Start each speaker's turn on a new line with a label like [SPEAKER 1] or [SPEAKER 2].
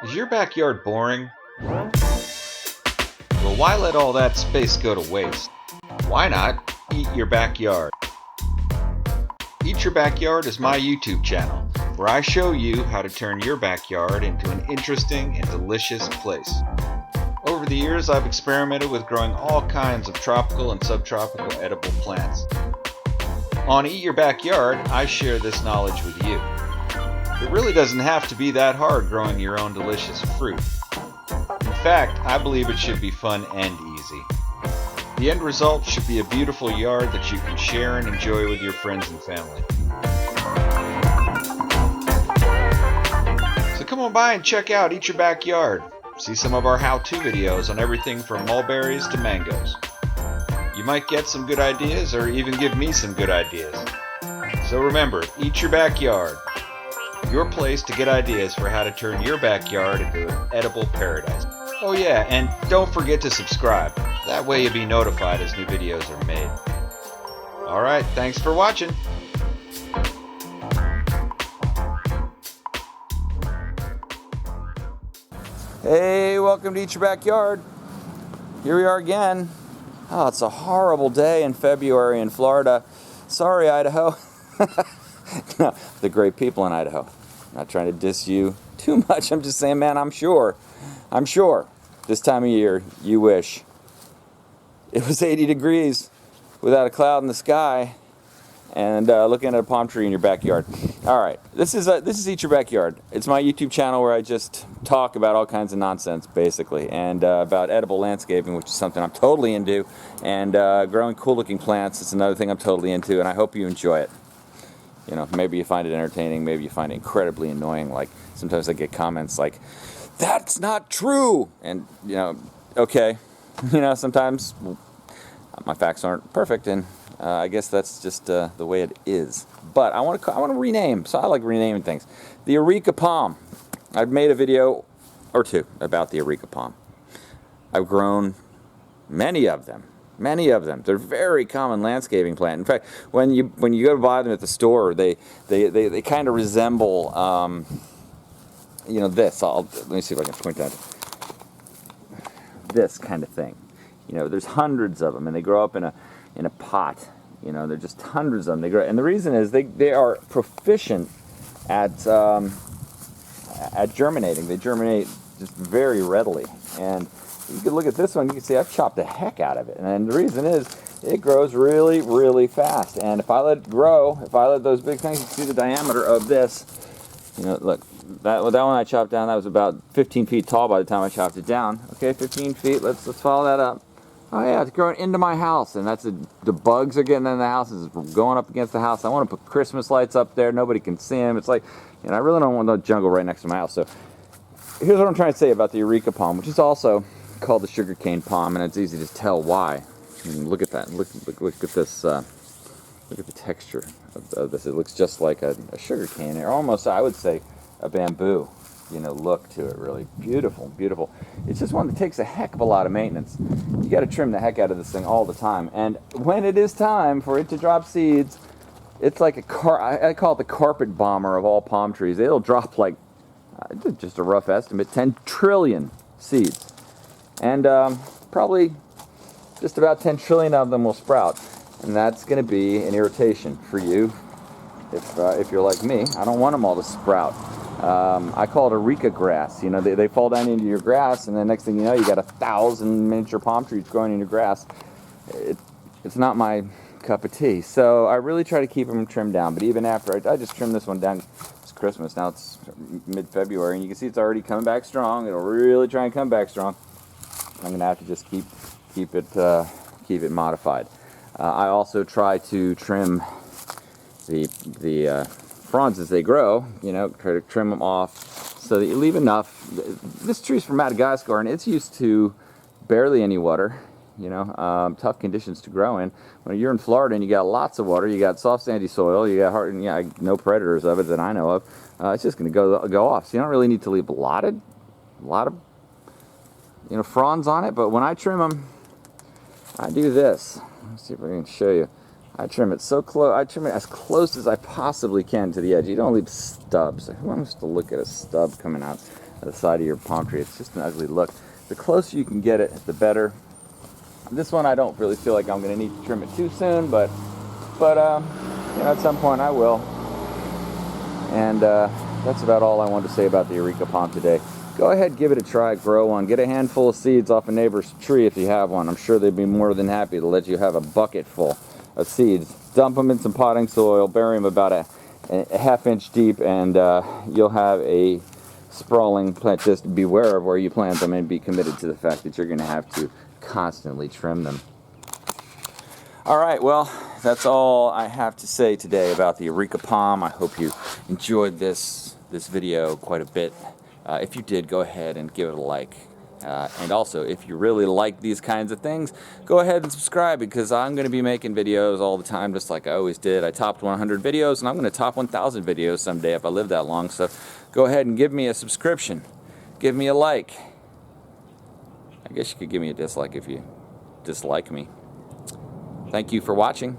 [SPEAKER 1] Is your backyard boring? Well, why let all that space go to waste? Why not eat your backyard? Eat Your Backyard is my YouTube channel, where I show you how to turn your backyard into an interesting and delicious place. Over the years, I've experimented with growing all kinds of tropical and subtropical edible plants. On Eat Your Backyard, I share this knowledge with you. It really doesn't have to be that hard growing your own delicious fruit. In fact, I believe it should be fun and easy. The end result should be a beautiful yard that you can share and enjoy with your friends and family. So come on by and check out Eat Your Backyard. See some of our how-to videos on everything from mulberries to mangoes. You might get some good ideas or even give me some good ideas. So remember, Eat Your Backyard. Your place to get ideas for how to turn your backyard into an edible paradise. Oh yeah, and don't forget to subscribe. That way you'll be notified as new videos are made. Alright, thanks for watching.
[SPEAKER 2] Hey, welcome to Eat Your Backyard. Here we are again. Oh, it's a horrible day in February in Florida. Sorry, Idaho. No, the great people in Idaho. I'm not trying to diss you too much. I'm just saying, man, I'm sure this time of year you wish it was 80 degrees without a cloud in the sky and looking at a palm tree in your backyard. All right, this is Eat Your Backyard. It's my YouTube channel where I just talk about all kinds of nonsense, basically, and about edible landscaping, which is something I'm totally into, and growing cool-looking plants is another thing I'm totally into, and I hope you enjoy it. You know, maybe you find it entertaining, maybe you find it incredibly annoying. Like, sometimes I get comments like, "That's not true!" And, you know, okay. You know, sometimes my facts aren't perfect, and I guess that's just the way it is. But I want to rename, so I like renaming things. The Areca Palm. I've made a video or two about the Areca Palm. I've grown many of them. Many of them. They're very common landscaping plant. In fact, when you go to buy them at the store, they kind of resemble, you know, this. Let me see if I can point that. This kind of thing. You know, there's hundreds of them, and they grow up in a pot. You know, they're just hundreds of them. They grow, and the reason is they are proficient at germinating. They germinate just very readily. And you can look at this one, you can see I've chopped the heck out of it. And the reason is it grows really, really fast. And if I let it grow, if I let those big things, you can see the diameter of this. You know, look, that one I chopped down, that was about 15 feet tall by the time I chopped it down. Okay, 15 feet, let's follow that up. Oh yeah, it's growing into my house, and that's the bugs are getting in the house, it's going up against the house. I want to put Christmas lights up there, nobody can see them. It's like, you know, I really don't want no jungle right next to my house. So here's what I'm trying to say about the Areca palm, which is also called the sugarcane palm, and it's easy to tell why. I mean, look at that. Look at this. Look at the texture of this. It looks just like a sugarcane, or almost, I would say, a bamboo. You know, look to it. Really beautiful, beautiful. It's just one that takes a heck of a lot of maintenance. You got to trim the heck out of this thing all the time. And when it is time for it to drop seeds, it's like I call it the carpet bomber of all palm trees. It'll drop like, just a rough estimate, 10 trillion seeds. And probably just about 10 trillion of them will sprout. And that's going to be an irritation for you if you're like me. I don't want them all to sprout. I call it Areca grass. You know, they fall down into your grass, and the next thing you know, you got 1,000 miniature palm trees growing in your grass. It's not my cup of tea. So I really try to keep them trimmed down. But even after, I just trimmed this one down. It's Christmas. Now it's mid-February, and you can see it's already coming back strong. It'll really try and come back strong. I'm going to have to just keep it modified. I also try to trim the fronds as they grow, you know, try to trim them off so that you leave enough. This tree's from Madagascar, and it's used to barely any water, you know, tough conditions to grow in. When you're in Florida and you got lots of water, you got soft sandy soil, you got hard, yeah, no predators of it that I know of, it's just going to go off. So you don't really need to leave a lot of, you know, fronds on it. But when I trim them, I do this. Let's see if I can show you. I trim it so close. I trim it as close as I possibly can to the edge. You don't leave stubs. Who wants to look at a stub coming out the side of your palm tree. It's just an ugly look. The closer you can get it, the better. This one I don't really feel like I'm going to need to trim it too soon, but you know, at some point I will. And that's about all I wanted to say about the Areca palm today. Go ahead, give it a try, grow one. Get a handful of seeds off a neighbor's tree if you have one. I'm sure they'd be more than happy to let you have a bucket full of seeds. Dump them in some potting soil, bury them about a half-inch deep, and you'll have a sprawling plant. Just beware of where you plant them and be committed to the fact that you're going to have to constantly trim them. All right, well, that's all I have to say today about the Areca palm. I hope you enjoyed this video quite a bit. If you did, go ahead and give it a like. And also, if you really like these kinds of things, go ahead and subscribe, because I'm going to be making videos all the time, just like I always did. I topped 100 videos, and I'm going to top 1,000 videos someday if I live that long. So go ahead and give me a subscription. Give me a like. I guess you could give me a dislike if you dislike me. Thank you for watching.